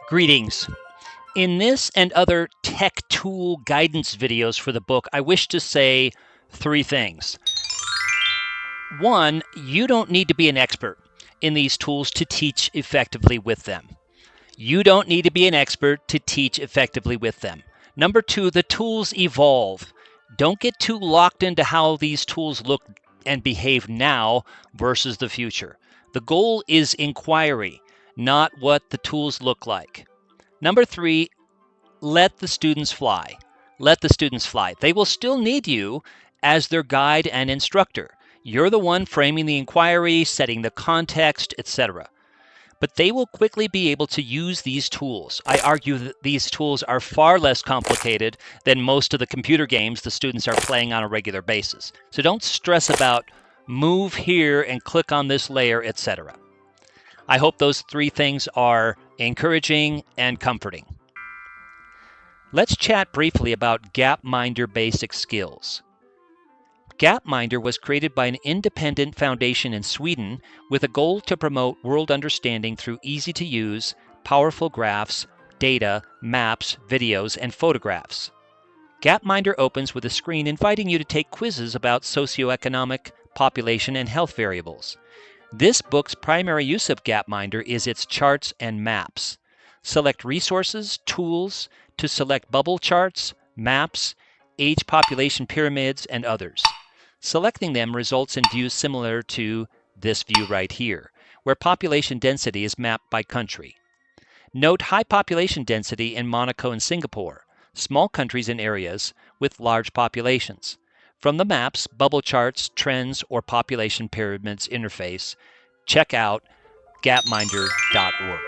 Greetings. In this and other tech tool guidance videos for the book, I wish to say three things. One, you don't need to be an expert in these tools to teach effectively with them. You don't need to be an expert to teach effectively with them. Number two, the tools evolve. Don't get too locked into how these tools look and behave now versus the future. The goal is inquiry, not what the tools look like. Number three, let the students fly. Let the students fly. They will still need you as their guide and instructor. You're the one framing the inquiry, setting the context, etc. But they will quickly be able to use these tools. I argue that these tools are far less complicated than most of the computer games the students are playing on a regular basis. So don't stress about move here and click on this layer, etc. I hope those three things are encouraging and comforting. Let's chat briefly about Gapminder basic skills. Gapminder was created by an independent foundation in Sweden with a goal to promote world understanding through easy-to-use, powerful graphs, data, maps, videos, and photographs. Gapminder opens with a screen inviting you to take quizzes about socioeconomic, population, and health variables. This book's primary use of Gapminder is its charts and maps. Select resources, tools, to select bubble charts, maps, age population pyramids, and others. Selecting them results in views similar to this view right here, where population density is mapped by country. Note high population density in Monaco and Singapore, small countries and areas with large populations. From the maps, bubble charts, trends, or population pyramids interface, check out gapminder.org.